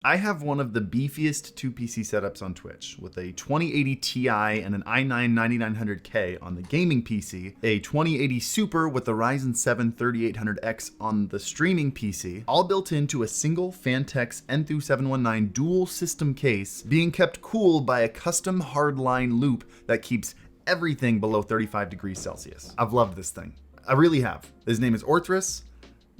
I have one of the beefiest 2 PC setups on Twitch with a 2080 Ti and an i9-9900K on the gaming PC, a 2080 Super with the Ryzen 7 3800X on the streaming PC, all built into a single Fantex Enthoo 719 dual system case, being kept cool by a custom hardline loop that keeps everything below 35 degrees Celsius. I've loved this thing. I really have. His name is Orthrus,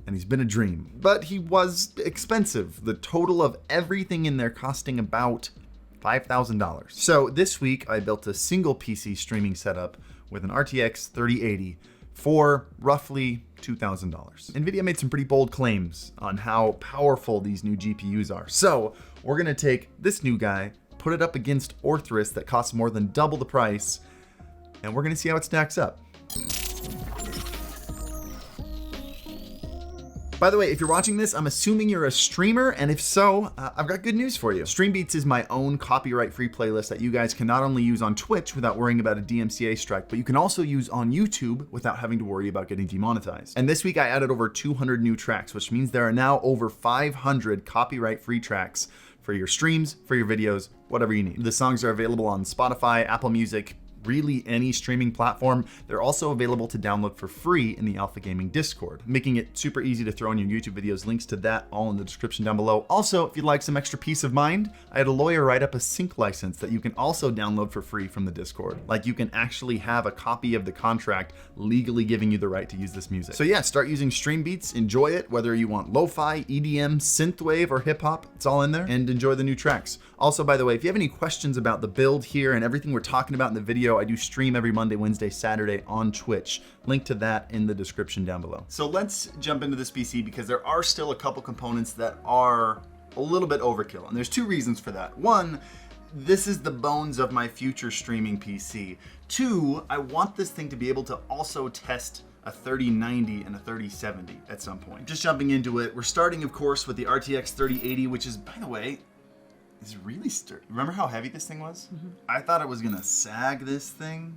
and he's been a dream. But he was expensive. The total of everything in there costing about $5,000. So this week I built a single PC streaming setup with an RTX 3080 for roughly $2,000. NVIDIA made some pretty bold claims on how powerful these new GPUs are. So we're gonna take this new guy, put it up against Orthrus that costs more than double the price, and we're gonna see how it stacks up. By the way, if you're watching this, I'm assuming you're a streamer, and if so, I've got good news for you. Streambeats is my own copyright-free playlist that you guys can not only use on Twitch without worrying about a DMCA strike, but you can also use on YouTube without having to worry about getting demonetized. And this week I added over 200 new tracks, which means there are now over 500 copyright-free tracks for your streams, for your videos, whatever you need. The songs are available on Spotify, Apple Music, really any streaming platform. They're also available to download for free in the Alpha Gaming Discord, making it super easy to throw in your YouTube videos. Links to that all in the description down below. Also, if you'd like some extra peace of mind, I had a lawyer write up a sync license that you can also download for free from the Discord. Like, you can actually have a copy of the contract legally giving you the right to use this music. So yeah, start using Streambeats, enjoy it, whether you want lo-fi, EDM, synthwave, or hip hop, it's all in there, and enjoy the new tracks. Also, by the way, if you have any questions about the build here and everything we're talking about in the video, I do stream every Monday, Wednesday, Saturday on Twitch. Link to that in the description down below. So let's jump into this PC because there are still a couple components that are a little bit overkill. And there's two reasons for that. One, this is the bones of my future streaming PC. Two, I want this thing to be able to also test a 3090 and a 3070 at some point. Just jumping into it, we're starting, of course, with the RTX 3080, which is, by the way, is really sturdy. Remember how heavy this thing was? Mm-hmm. I thought it was gonna sag this thing.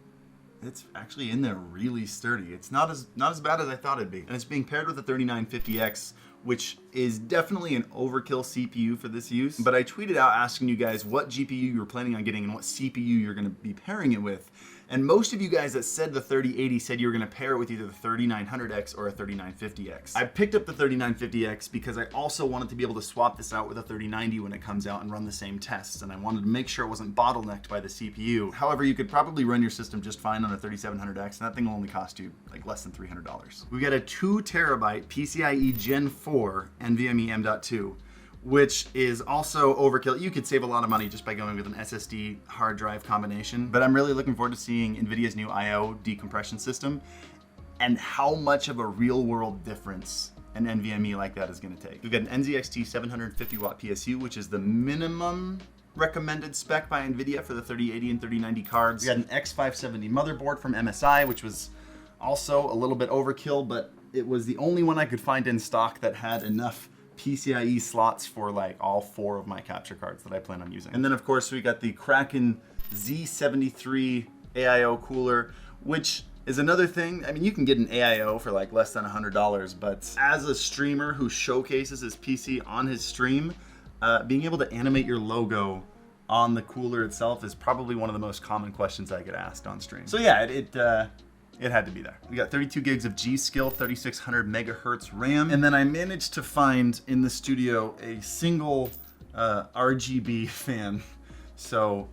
It's actually in there really sturdy. It's not as bad as I thought it'd be. And it's being paired with the 3950X, which is definitely an overkill CPU for this use. But I tweeted out asking you guys what GPU you were planning on getting and what CPU you're gonna be pairing it with. And most of you guys that said the 3080 said you were gonna pair it with either the 3900X or a 3950X. I picked up the 3950X because I also wanted to be able to swap this out with a 3090 when it comes out and run the same tests. And I wanted to make sure it wasn't bottlenecked by the CPU. However, you could probably run your system just fine on a 3700X, and that thing will only cost you like less than $300. We got a 2 terabyte PCIe Gen 4 NVMe M.2. which is also overkill. You could save a lot of money just by going with an SSD hard drive combination, but I'm really looking forward to seeing NVIDIA's new I/O decompression system and how much of a real world difference an NVMe like that is gonna take. We've got an NZXT 750 watt PSU, which is the minimum recommended spec by NVIDIA for the 3080 and 3090 cards. We got an X570 motherboard from MSI, which was also a little bit overkill, but it was the only one I could find in stock that had enough PCIe slots for like all 4 of my capture cards that I plan on using. And then of course we got the Kraken Z73 AIO cooler, which is another thing. I mean, you can get an AIO for like less than $100, but as a streamer who showcases his PC on his stream, being able to animate your logo on the cooler itself is probably one of the most common questions I get asked on stream. So yeah, it had to be there. We got 32 gigs of G.Skill, 3600 megahertz RAM, and then I managed to find in the studio a single RGB fan. So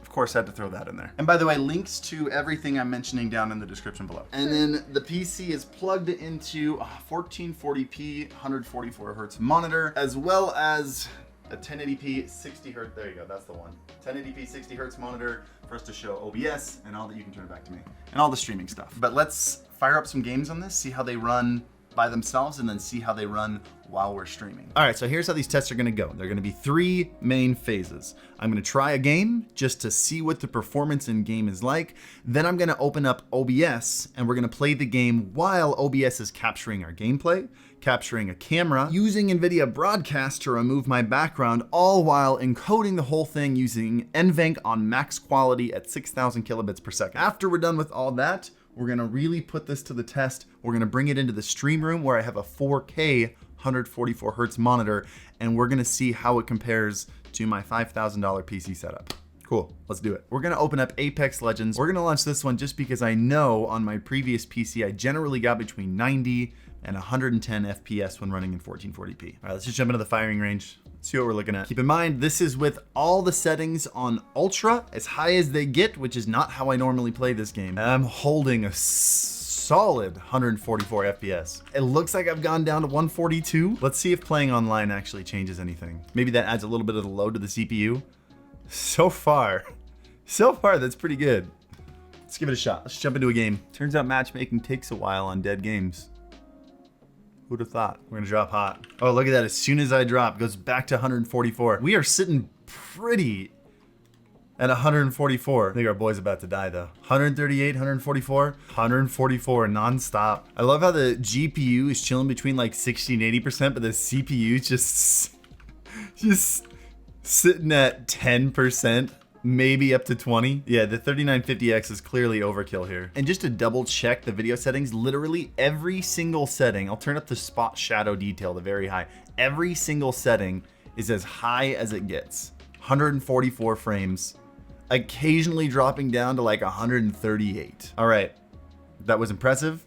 of course I had to throw that in there. And by the way, links to everything I'm mentioning down in the description below. And then the PC is plugged into a 1440p 144 hertz monitor, as well as a 1080p 60 hertz, there you go, that's the one. 1080p 60 hertz monitor for us to show OBS and all that. You can turn it back to me. And all the streaming stuff. But let's fire up some games on this, see how they run by themselves, and then see how they run while we're streaming. All right, so here's how these tests are gonna go. They're gonna be 3 main phases. I'm gonna try a game just to see what the performance in game is like. Then I'm gonna open up OBS and we're gonna play the game while OBS is capturing our gameplay, capturing a camera, using NVIDIA Broadcast to remove my background, all while encoding the whole thing using NVENC on max quality at 6,000 kilobits per second. After we're done with all that, we're gonna really put this to the test. We're gonna bring it into the stream room where I have a 4K 144 hertz monitor, and we're gonna see how it compares to my $5,000 PC setup. Cool, let's do it. We're gonna open up Apex Legends. We're gonna launch this one just because I know on my previous PC, I generally got between 90 and 110 FPS when running in 1440p. All right, let's just jump into the firing range. See what we're looking at. Keep in mind, this is with all the settings on ultra, as high as they get, which is not how I normally play this game. I'm holding a solid 144 FPS. It looks like I've gone down to 142. Let's see if playing online actually changes anything. Maybe that adds a little bit of the load to the CPU. So far, that's pretty good. Let's give it a shot. Let's jump into a game. Turns out matchmaking takes a while on dead games. Who'd have thought? We're gonna drop hot. Oh, look at that. As soon as I drop, it goes back to 144. We are sitting pretty at 144. I think our boy's about to die though. 138, 144, 144 nonstop. I love how the GPU is chilling between like 60 and 80%, but the CPU just sitting at 10%. Maybe up to 20. Yeah, the 3950X is clearly overkill here. And just to double check the video settings, literally every single setting, I'll turn up the spot shadow detail to very high. Every single setting is as high as it gets. 144 frames, occasionally dropping down to like 138. All right, that was impressive.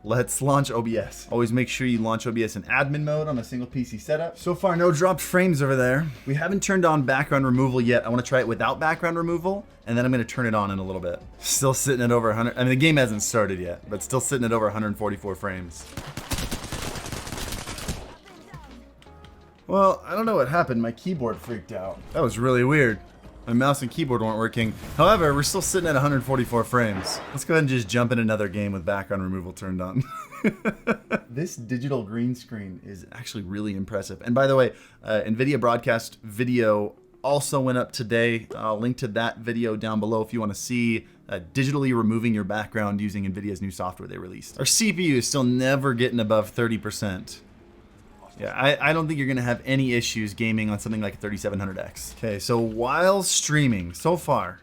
Let's launch OBS. Always make sure you launch OBS in admin mode on a single PC setup. So far, no dropped frames over there. We haven't turned on background removal yet. I want to try it without background removal, and then I'm going to turn it on in a little bit. Still sitting at over 100. I mean, the game hasn't started yet, but still sitting at over 144 frames. Well, I don't know what happened. My keyboard freaked out. That was really weird. My mouse and keyboard weren't working. However, we're still sitting at 144 frames. Let's go ahead and just jump in another game with background removal turned on. This digital green screen is actually really impressive. And by the way, NVIDIA broadcast video also went up today. I'll link to that video down below if you want to see digitally removing your background using NVIDIA's new software they released. Our CPU is still never getting above 30%. Yeah, I don't think you're gonna have any issues gaming on something like a 3700X. Okay, so while streaming, so far,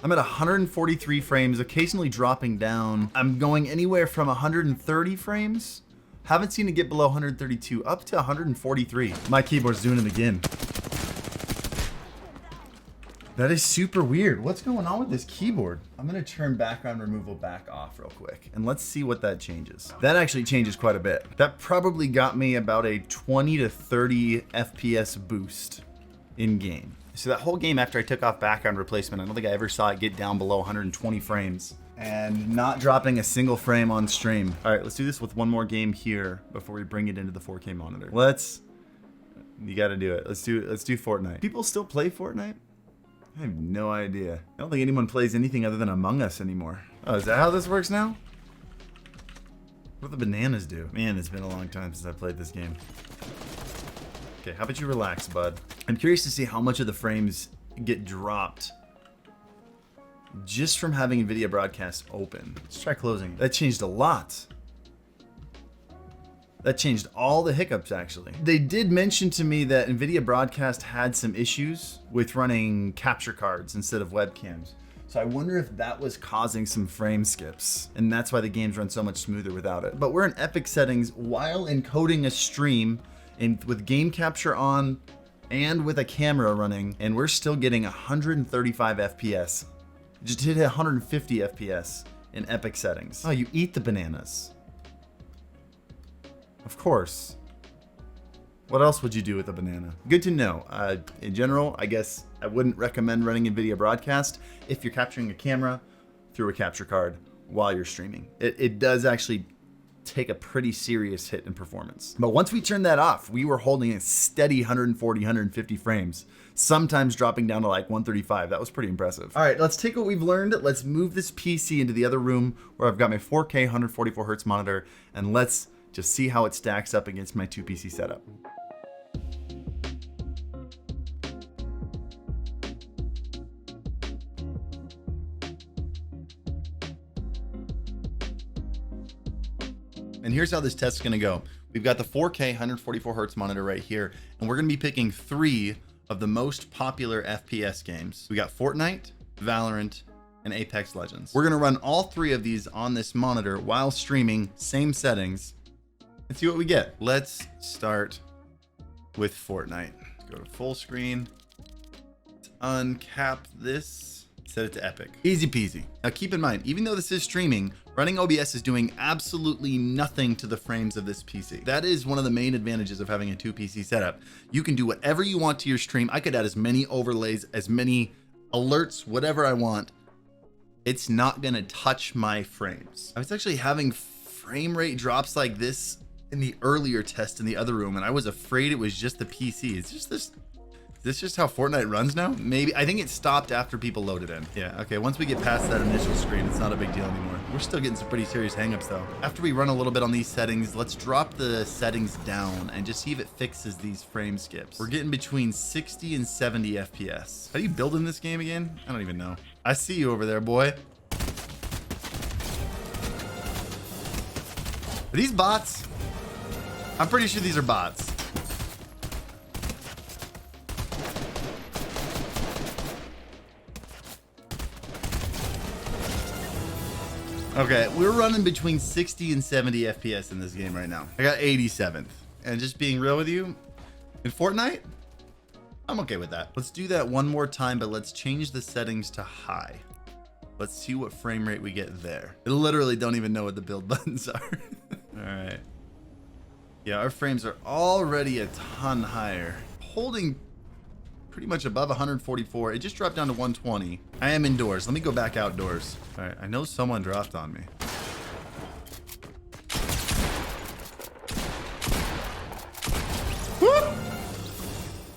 I'm at 143 frames, occasionally dropping down. I'm going anywhere from 130 frames. Haven't seen it get below 132, up to 143. My keyboard's doing it again. That is super weird. What's going on with this keyboard? I'm gonna turn background removal back off real quick, and let's see what that changes. That actually changes quite a bit. That probably got me about a 20 to 30 FPS boost in game. So that whole game after I took off background replacement, I don't think I ever saw it get down below 120 frames and not dropping a single frame on stream. All right, let's do this with one more game here before we bring it into the 4K monitor. You gotta do it. Let's do Fortnite. People still play Fortnite? I have no idea. I don't think anyone plays anything other than Among Us anymore. Oh, is that how this works now? What do the bananas do? Man, it's been a long time since I played this game. Okay, how about you relax, bud? I'm curious to see how much of the frames get dropped just from having NVIDIA broadcast open. Let's try closing. That changed a lot. That changed all the hiccups, actually. They did mention to me that NVIDIA broadcast had some issues with running capture cards instead of webcams. So I wonder if that was causing some frame skips, and that's why the games run so much smoother without it. But we're in epic settings while encoding a stream with game capture on and with a camera running, and we're still getting 135 FPS. Just hit 150 FPS in epic settings. Oh, you eat the bananas. Of course. What else would you do with a banana? Good to know. In general, I guess I wouldn't recommend running NVIDIA broadcast if you're capturing a camera through a capture card while you're streaming. It does actually take a pretty serious hit in performance. But once we turned that off, we were holding a steady 140, 150 frames, sometimes dropping down to like 135. That was pretty impressive. All right, let's take what we've learned. Let's move this PC into the other room where I've got my 4K 144 hertz monitor, and let's just see how it stacks up against my 2 PC setup. And here's how this test is gonna go. We've got the 4K 144 hertz monitor right here, and we're gonna be picking 3 of the most popular FPS games. We got Fortnite, Valorant, and Apex Legends. We're gonna run all 3 of these on this monitor while streaming, same settings, Let's see what we get. Let's start with Fortnite. Let's go to full screen. Let's uncap this. Set it to epic. Easy peasy. Now keep in mind, even though this is streaming, running OBS is doing absolutely nothing to the frames of this PC. That is one of the main advantages of having a 2 PC setup. You can do whatever you want to your stream. I could add as many overlays, as many alerts, whatever I want. It's not gonna touch my frames. I was actually having frame rate drops like this in the earlier test in the other room, and I was afraid it was just the PC. It's just this. Is this just how Fortnite runs now? Maybe. I think it stopped after people loaded in. Yeah, okay, once we get past that initial screen, it's not a big deal anymore. We're still getting some pretty serious hangups though. After we run a little bit on these settings, let's drop the settings down and just see if it fixes these frame skips. We're getting between 60 and 70 FPS. How do you build in this game again? I don't even know. I see you over there, boy. Are these bots? I'm pretty sure these are bots. Okay, we're running between 60 and 70 FPS in this game right now. I got 87th. And just being real with you, in Fortnite, I'm okay with that. Let's do that one more time, but let's change the settings to high. Let's see what frame rate we get there. I literally don't even know what the build buttons are. All right. Yeah, our frames are already a ton higher. Holding pretty much above 144. It just dropped down to 120. I am indoors. Let me go back outdoors. All right, I know someone dropped on me. Woo! All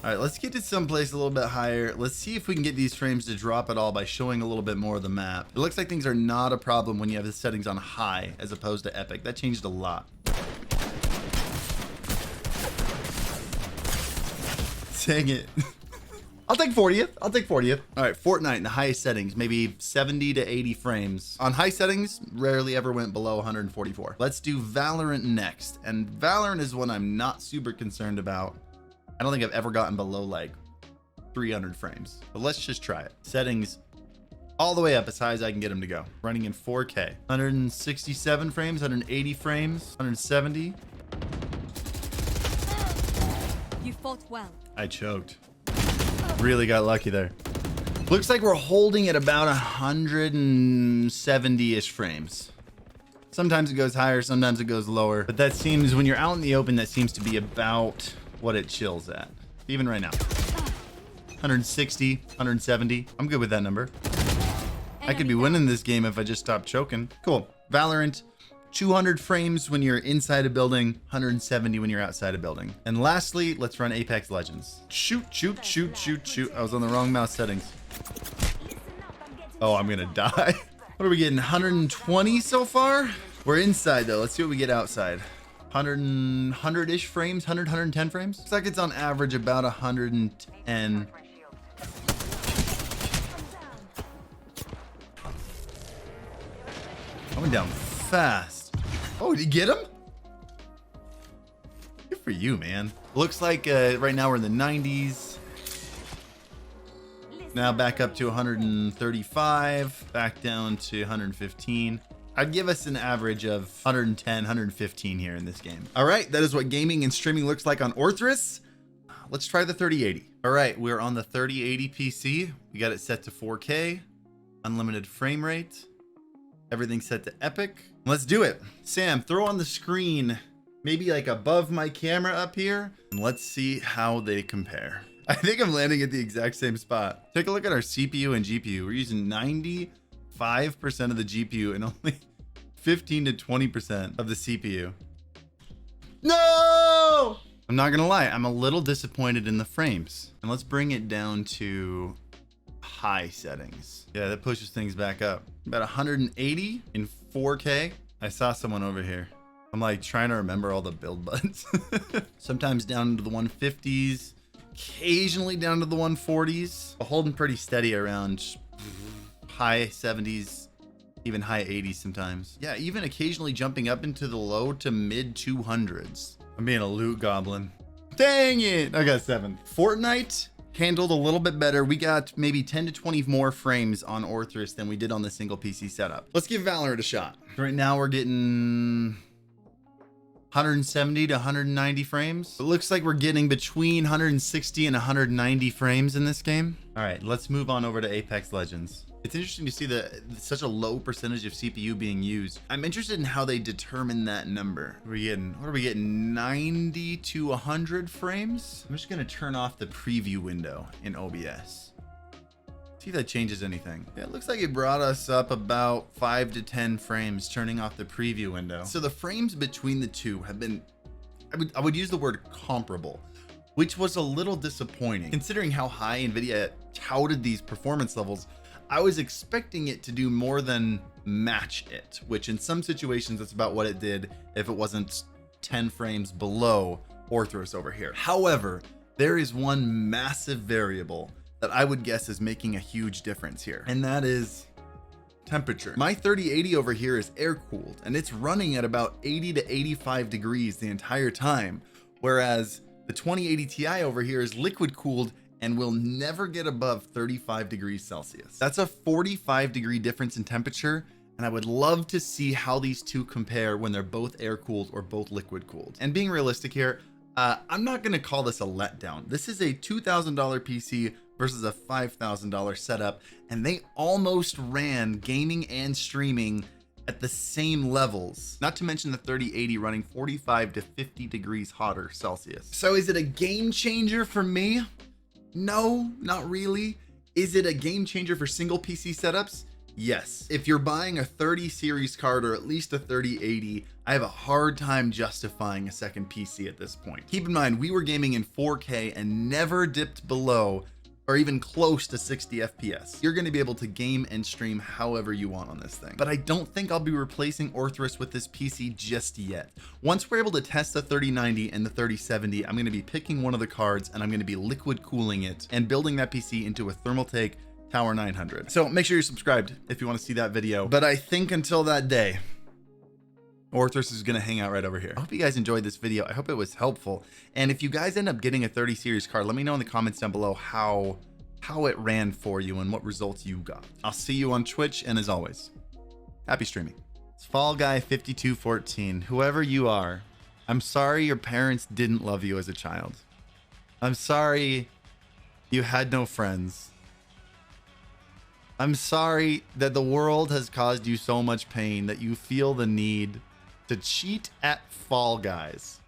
right, let's get to someplace a little bit higher. Let's see if we can get these frames to drop at all by showing a little bit more of the map. It looks like things are not a problem when you have the settings on high as opposed to epic. That changed a lot. Dang it. I'll take 40th. I'll take 40th. All right, Fortnite in the highest settings, maybe 70 to 80 frames. On high settings, rarely ever went below 144. Let's do Valorant next. And Valorant is one I'm not super concerned about. I don't think I've ever gotten below like 300 frames, but let's just try it. Settings all the way up as high as I can get them to go. Running in 4K, 167 frames, 180 frames, 170. You fought well. I choked. Really got lucky there. Looks like we're holding at about 170-ish frames. Sometimes it goes higher, sometimes it goes lower, but that seems, when you're out in the open, that seems to be about what it chills at. Even right now. 160, 170. I'm good with that number. I could be winning this game if I just stopped choking. Cool. Valorant, 200 frames when you're inside a building, 170 when you're outside a building. And lastly, let's run Apex Legends. Shoot, shoot, shoot, shoot, shoot. I was on the wrong mouse settings. Oh, I'm gonna die. What are we getting, 120 so far? We're inside though, let's see what we get outside. 100-ish frames, 110 frames. Looks like it's on average about 110. I went down fast. Oh, did you get him? Good for you, man. Looks like right now we're in the 90s. Now back up to 135, back down to 115. I'd give us an average of 110, 115 here in this game. All right, that is what gaming and streaming looks like on Orthrus. Let's try the 3080. All right, we're on the 3080 PC. We got it set to 4K, unlimited frame rate. Everything's set to epic. Let's do it. Sam, throw on the screen, maybe like above my camera up here, and let's see how they compare. I think I'm landing at the exact same spot. Take a look at our CPU and GPU. We're using 95% of the GPU and only 15 to 20% of the CPU. No! I'm not gonna lie, I'm a little disappointed in the frames. And let's bring it down to high settings. Yeah, that pushes things back up. About 180 in 4K. I saw someone over here. I'm like trying to remember all the build buttons. Sometimes down to the 150s, occasionally down to the 140s, but holding pretty steady around high 70s, even high 80s sometimes. Yeah, even occasionally jumping up into the low to mid 200s. I'm being a loot goblin. Dang it, I got 7. Fortnite handled a little bit better. We got maybe 10 to 20 more frames on Orthrus than we did on the single PC setup. Let's give Valorant a shot. Right now we're getting 170 to 190 frames. It looks like we're getting between 160 and 190 frames in this game. All right, let's move on over to Apex Legends. It's interesting to see such a low percentage of CPU being used. I'm interested in how they determine that number. What are we getting? 90 to 100 frames? I'm just gonna turn off the preview window in OBS. See if that changes anything. Yeah, it looks like it brought us up about 5 to 10 frames turning off the preview window. So the frames between the two have been, I would use the word comparable, which was a little disappointing. Considering how high NVIDIA touted these performance levels, I was expecting it to do more than match it, which in some situations that's about what it did if it wasn't 10 frames below Orthros over here. However, there is one massive variable that I would guess is making a huge difference here, and that is temperature. My 3080 over here is air cooled and it's running at about 80 to 85 degrees the entire time, whereas the 2080 Ti over here is liquid cooled and will never get above 35 degrees Celsius. That's a 45-degree difference in temperature, and I would love to see how these two compare when they're both air cooled or both liquid cooled. And being realistic here, I'm not gonna call this a letdown. This is a $2,000 PC versus a $5,000 setup, and they almost ran gaming and streaming at the same levels, not to mention the 3080 running 45 to 50 degrees hotter Celsius. So is it a game changer for me? No, not really. Is it a game changer for single PC setups? Yes. If you're buying a 30 series card or at least a 3080, I have a hard time justifying a second PC at this point. Keep in mind, we were gaming in 4K and never dipped below or even close to 60 FPS. You're gonna be able to game and stream however you want on this thing. But I don't think I'll be replacing Orthros with this PC just yet. Once we're able to test the 3090 and the 3070, I'm gonna be picking one of the cards and I'm gonna be liquid cooling it and building that PC into a Thermaltake Tower 900. So make sure you're subscribed if you want to see that video. But I think until that day, Orthros is going to hang out right over here. I hope you guys enjoyed this video. I hope it was helpful. And if you guys end up getting a 30 series card, let me know in the comments down below how it ran for you and what results you got. I'll see you on Twitch, and as always, happy streaming. It's Fall Guy 5214. Whoever you are, I'm sorry your parents didn't love you as a child. I'm sorry you had no friends. I'm sorry that the world has caused you so much pain that you feel the need to cheat at Fall Guys.